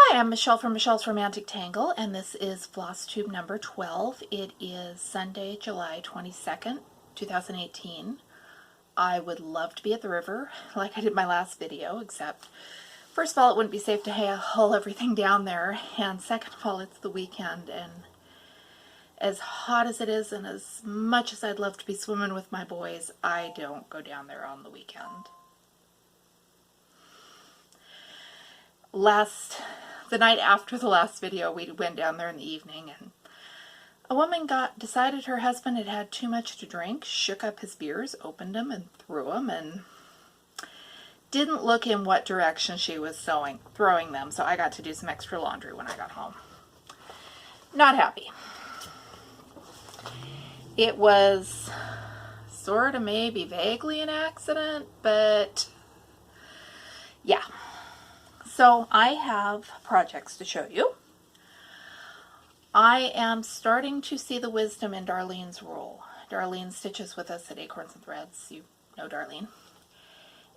Hi, I'm Michelle from Michelle's Romantic Tangle, and this is Flosstube number 12. It is Sunday, July 22nd, 2018. I would love to be at the river like I did my last video, except first of all, it wouldn't be safe to haul everything down there, and second of all, it's the weekend, and as hot as it is and as much as I'd love to be swimming with my boys, I don't go down there on the weekend. The night after the last video, we went down there in the evening, and a woman decided her husband had had too much to drink, shook up his beers, opened them, and threw them, and didn't look in what direction she was throwing them, so I got to do some extra laundry when I got home. Not happy. It was sort of maybe vaguely an accident, but yeah. So I have projects to show you. I am starting to see the wisdom in Darlene's rule. Darlene stitches with us at Acorns and Threads. You know Darlene.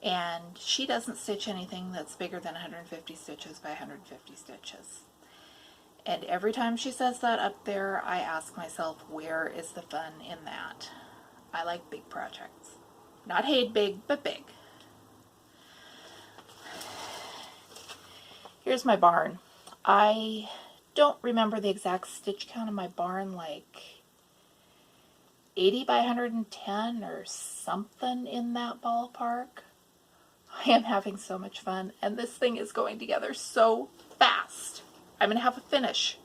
And she doesn't stitch anything that's bigger than 150 stitches by 150 stitches. And every time she says that up there, I ask myself, where is the fun in that? I like big projects. Not hate big, but big. Here's my barn. I don't remember the exact stitch count of my barn, like 80 by 110 or something in that ballpark. I am having so much fun, and this thing is going together so fast. I'm going to have a finish.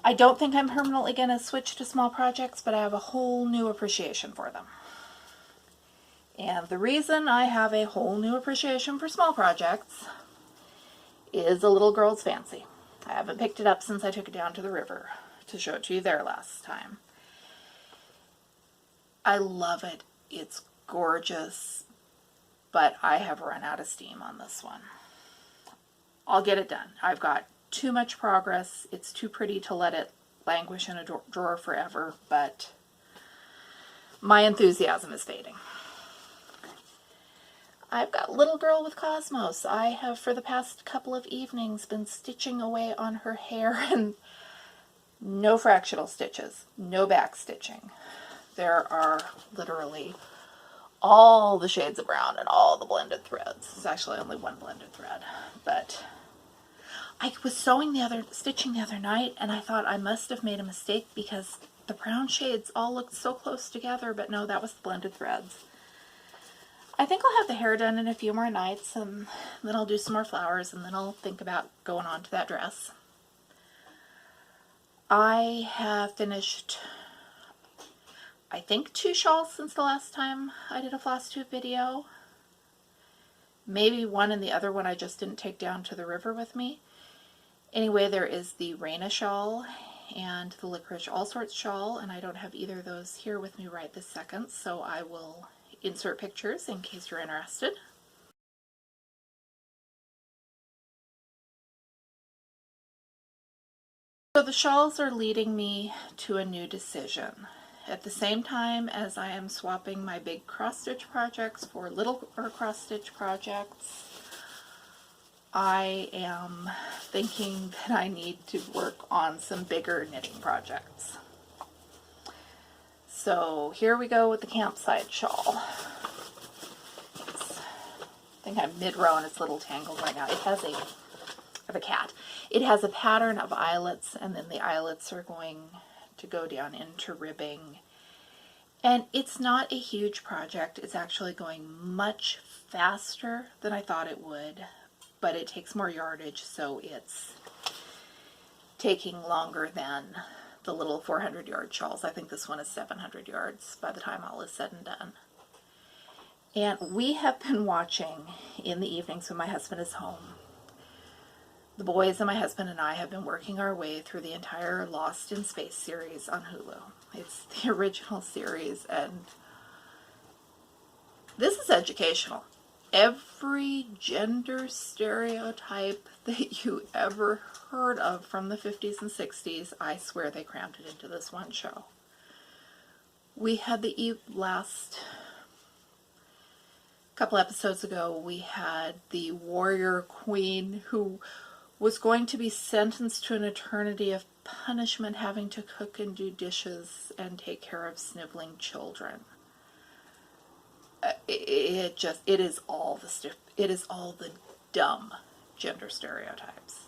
I don't think I'm permanently going to switch to small projects, but I have a whole new appreciation for them. And the reason I have a whole new appreciation for small projects is a little girl's fancy. I haven't picked it up since I took it down to the river to show it to you there last time. I love it. It's gorgeous, but I have run out of steam on this one. I'll get it done. I've got too much progress. It's too pretty to let it languish in a drawer forever, but my enthusiasm is fading. I've got Little Girl with Cosmos. I have, for the past couple of evenings, been stitching away on her hair, and no fractional stitches, no back stitching. There are literally all the shades of brown and all the blended threads. There's actually only one blended thread, but I was stitching the other night, and I thought I must have made a mistake because the brown shades all looked so close together, but no, that was the blended threads. I think I'll have the hair done in a few more nights, and then I'll do some more flowers, and then I'll think about going on to that dress. I have finished, I think, 2 shawls since the last time I did a Flosstube video. Maybe one, and the other one I just didn't take down to the river with me. Anyway, there is the Raina shawl and the Licorice All Sorts shawl, and I don't have either of those here with me right this second, so I will insert pictures in case you're interested. So the shawls are leading me to a new decision. At the same time as I am swapping my big cross-stitch projects for little cross-stitch projects, I am thinking that I need to work on some bigger knitting projects. So here we go with the campsite shawl. I think I'm mid-row and it's a little tangled right now. It has I have a cat. It has a pattern of eyelets, and then the eyelets are going to go down into ribbing. And it's not a huge project. It's actually going much faster than I thought it would, but it takes more yardage, so it's taking longer than the little 400-yard shawls. I think this one is 700 yards by the time all is said and done. And we have been watching in the evenings when my husband is home. The boys and my husband and I have been working our way through the entire Lost in Space series on Hulu. It's the original series, and this is educational. Every gender stereotype that you ever heard of from the 50s and 60s, I swear they crammed it into this one show. We had the last couple episodes ago, we had the warrior queen who was going to be sentenced to an eternity of punishment, having to cook and do dishes and take care of sniveling children. It is all the dumb gender stereotypes.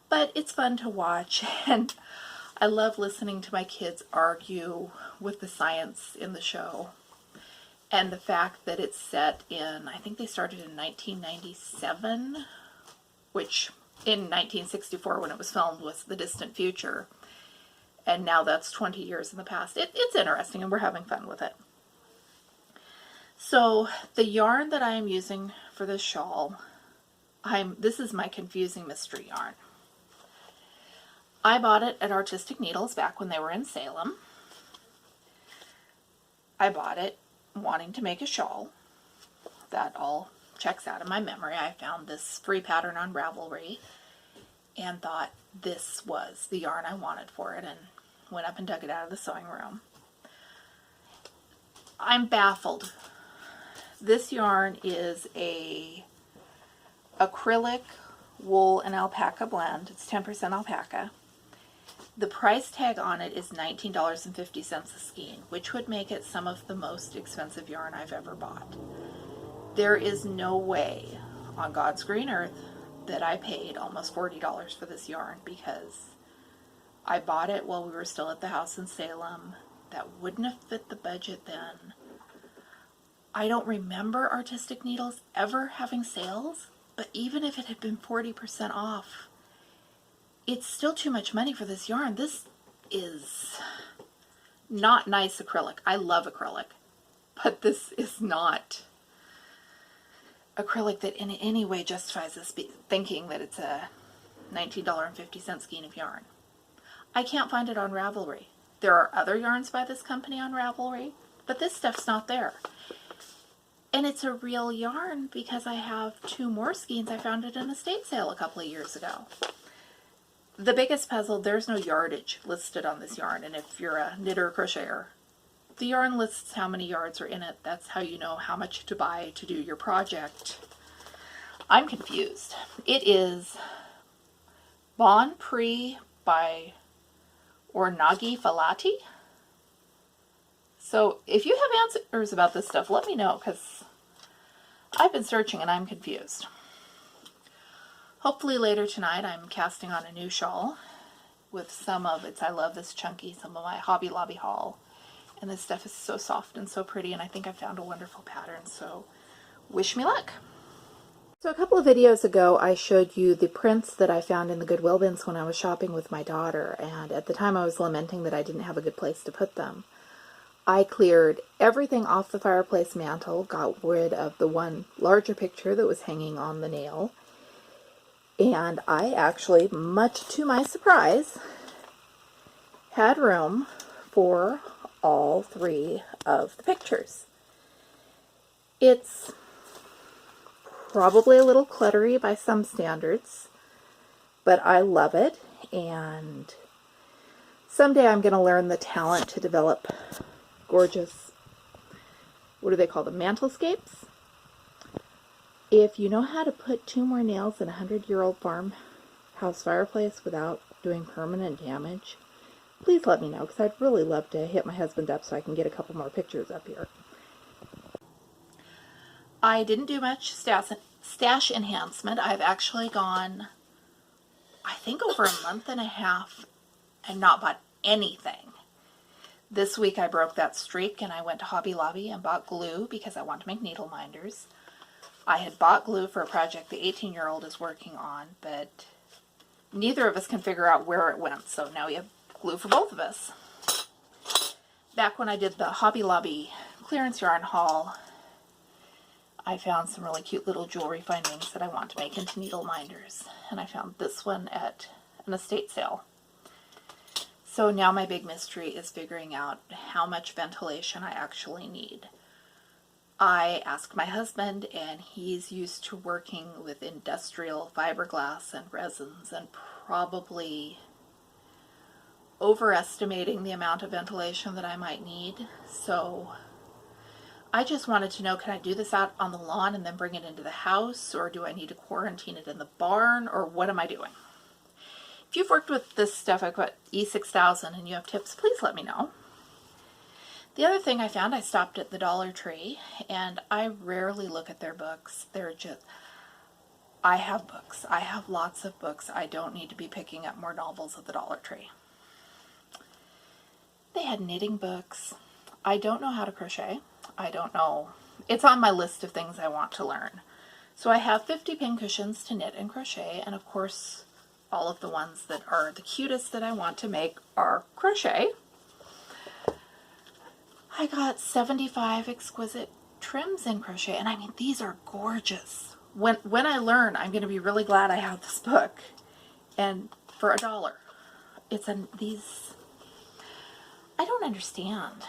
But it's fun to watch, and I love listening to my kids argue with the science in the show. And the fact that it's set in, I think they started in 1997, which in 1964 when it was filmed was the distant future. And now that's 20 years in the past. It's interesting, and we're having fun with it. So the yarn that I am using for this shawl, this is my confusing mystery yarn. I bought it at Artistic Needles back when they were in Salem. I bought it wanting to make a shawl. That all checks out in my memory. I found this free pattern on Ravelry and thought this was the yarn I wanted for it, and went up and dug it out of the sewing room. I'm baffled. This yarn is a acrylic, wool, and alpaca blend. It's 10% alpaca. The price tag on it is $19.50 a skein, which would make it some of the most expensive yarn I've ever bought. There is no way on God's green earth that I paid almost $40 for this yarn, because I bought it while we were still at the house in Salem. That wouldn't have fit the budget then. I don't remember Artistic Needles ever having sales, but even if it had been 40% off, it's still too much money for this yarn. This is not nice acrylic. I love acrylic, but this is not acrylic that in any way justifies us thinking that it's a $19.50 skein of yarn. I can't find it on Ravelry. There are other yarns by this company on Ravelry, but this stuff's not there. And it's a real yarn because I have 2 more skeins. I found it in a estate sale a couple of years ago. The biggest puzzle, there's no yardage listed on this yarn, and if you're a knitter or crocheter, the yarn lists how many yards are in it. That's how you know how much to buy to do your project. I'm confused. It is Bon Prix by Ornagi Falati. So if you have answers about this stuff, let me know, because I've been searching and I'm confused. Hopefully later tonight I'm casting on a new shawl with some of its I Love This Chunky, some of my Hobby Lobby haul. And this stuff is so soft and so pretty, and I think I found a wonderful pattern, so wish me luck. So a couple of videos ago I showed you the prints that I found in the Goodwill bins when I was shopping with my daughter, and at the time I was lamenting that I didn't have a good place to put them. I cleared everything off the fireplace mantle, got rid of the one larger picture that was hanging on the nail, and I actually, much to my surprise, had room for all 3 of the pictures. It's probably a little cluttery by some standards, but I love it, and someday I'm going to learn the talent to develop gorgeous, what do they call them, mantelscapes? If you know how to put 2 more nails in a 100-year-old farmhouse fireplace without doing permanent damage, please let me know, because I'd really love to hit my husband up so I can get a couple more pictures up here. I didn't do much stash enhancement. I've actually gone, I think, over a month and a half and not bought anything. This week I broke that streak and I went to Hobby Lobby and bought glue because I want to make needle minders. I had bought glue for a project the 18-year-old is working on, but neither of us can figure out where it went, so now we have glue for both of us. Back when I did the Hobby Lobby clearance yarn haul, I found some really cute little jewelry findings that I want to make into needle minders, and I found this one at an estate sale. So now my big mystery is figuring out how much ventilation I actually need. I asked my husband, and he's used to working with industrial fiberglass and resins and probably overestimating the amount of ventilation that I might need. So I just wanted to know, can I do this out on the lawn and then bring it into the house, or do I need to quarantine it in the barn, or what am I doing? If you've worked with this stuff, I've got E6000, and you have tips, please let me know. The other thing I found, I stopped at the Dollar Tree, and I rarely look at their books. They're just, I have books. I have lots of books. I don't need to be picking up more novels at the Dollar Tree. They had knitting books. I don't know how to crochet. I don't know. It's on my list of things I want to learn. So I have 50 pin cushions to knit and crochet, and of course all of the ones that are the cutest that I want to make are crochet. I got 75 exquisite trims in crochet, and I mean, these are gorgeous. When I learn, I'm going to be really glad I have this book. And for $1, it's these, I don't understand.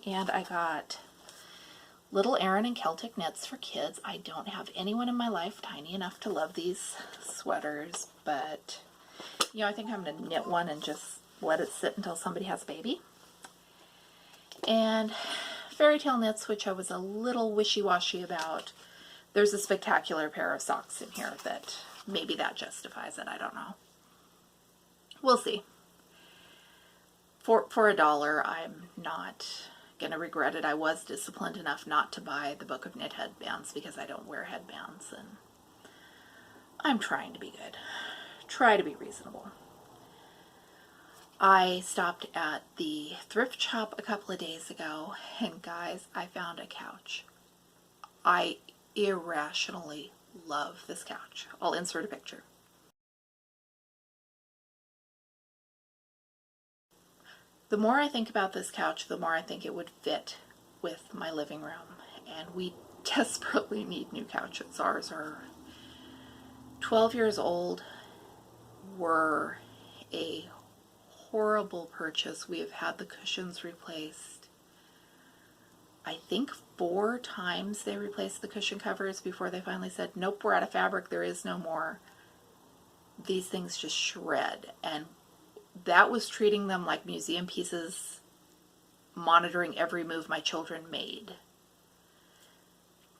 And I got Little Erin and Celtic knits for kids. I don't have anyone in my life tiny enough to love these sweaters, but you know, I think I'm going to knit one and just let it sit until somebody has a baby. And Fairy Tale knits, which I was a little wishy-washy about. There's a spectacular pair of socks in here that maybe that justifies it. I don't know. We'll see. For $1, I'm not going to regret it. I was disciplined enough not to buy the Book of Knit headbands because I don't wear headbands, and I'm trying to be good. Try to be reasonable. I stopped at the thrift shop a couple of days ago, and guys, I found a couch. I irrationally love this couch. I'll insert a picture. The more I think about this couch, the more I think it would fit with my living room, and we desperately need new couches. Ours are 12 years old, were a horrible purchase. We have had the cushions replaced. I think 4 times they replaced the cushion covers before they finally said, nope, we're out of fabric, there is no more. These things just shred, and that was treating them like museum pieces, monitoring every move my children made.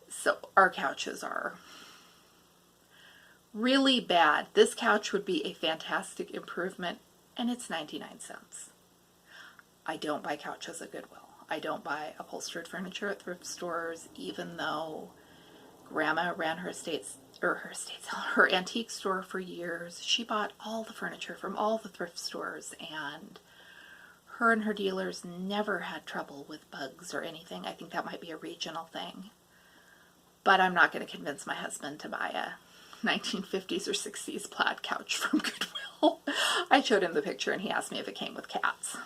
So our couches are really bad. This couch would be a fantastic improvement, and it's 99 cents. I don't buy couches at Goodwill. I don't buy upholstered furniture at thrift stores, even though Grandma ran her antique store for years. She bought all the furniture from all the thrift stores, and her dealers never had trouble with bugs or anything. I think that might be a regional thing. But I'm not going to convince my husband to buy a 1950s or 60s plaid couch from Goodwill. I showed him the picture and he asked me if it came with cats.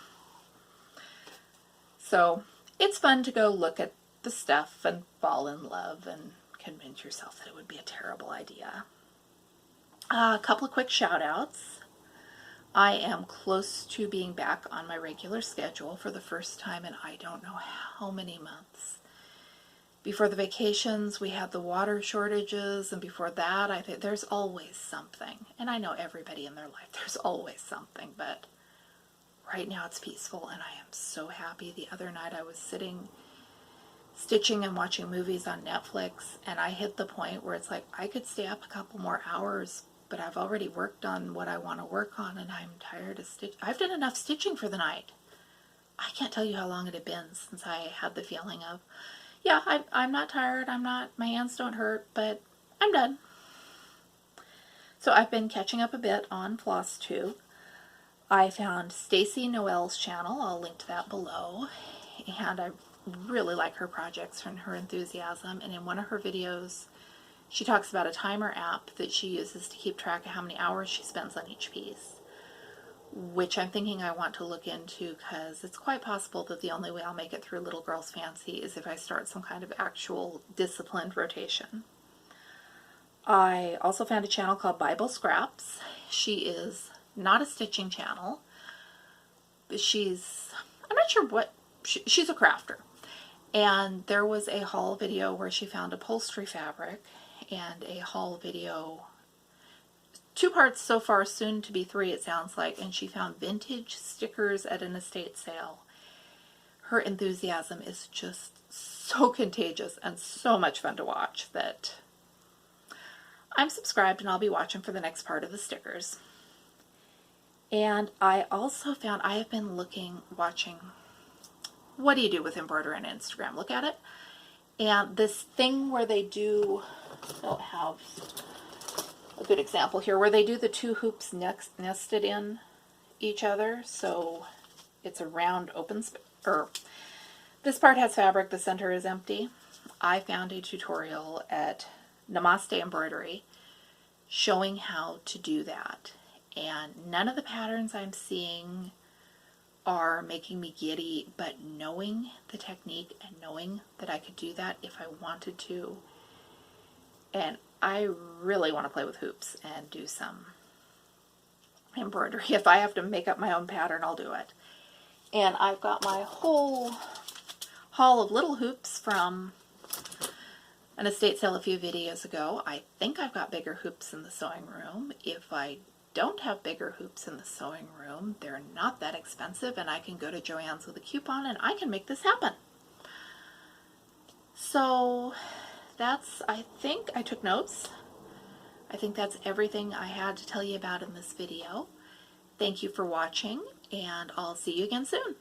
So it's fun to go look at the stuff and fall in love and convince yourself that it would be a terrible idea. A couple of quick shout outs. I am close to being back on my regular schedule for the first time in I don't know how many months. Before the vacations, we had the water shortages, and before that, I think there's always something. And I know everybody in their life, there's always something, but right now it's peaceful, and I am so happy. The other night I was sitting, stitching and watching movies on Netflix, and I hit the point where it's like, I could stay up a couple more hours, but I've already worked on what I want to work on, and I'm tired of stitching. I've done enough stitching for the night. I can't tell you how long it had been since I had the feeling of, yeah, I'm not tired, my hands don't hurt, but I'm done. So I've been catching up a bit on Flosstube. I found Stacy Noel's channel, I'll link to that below, and I really like her projects and her enthusiasm, and in one of her videos she talks about a timer app that she uses to keep track of how many hours she spends on each piece, which I'm thinking I want to look into because it's quite possible that the only way I'll make it through Little Girl's Fancy is if I start some kind of actual disciplined rotation. I also found a channel called Bible Scraps. She is not a stitching channel, but I'm not sure what, she's a crafter. And there was a haul video where she found upholstery fabric, and a haul video, 2 parts so far, soon to be 3 it sounds like, and she found vintage stickers at an estate sale. her enthusiasm is just so contagious and so much fun to watch that I'm subscribed and I'll be watching for the next part of the stickers. And I also found, I have been watching, what do you do with embroidery on Instagram? Look at it. And this thing where they do, I don't have a good example here, where they do the two hoops nested in each other. So it's a round open, this part has fabric, the center is empty. I found a tutorial at Namaste Embroidery showing how to do that. And none of the patterns I'm seeing are making me giddy, but knowing the technique and knowing that I could do that if I wanted to. And I really want to play with hoops and do some embroidery. If I have to make up my own pattern, I'll do it. And I've got my whole haul of little hoops from an estate sale a few videos ago. I think I've got bigger hoops in the sewing room. If I don't have bigger hoops in the sewing room, they're not that expensive, and I can go to Joann's with a coupon and I can make this happen. So that's, I think I took notes. I think that's everything I had to tell you about in this video. Thank you for watching, and I'll see you again soon.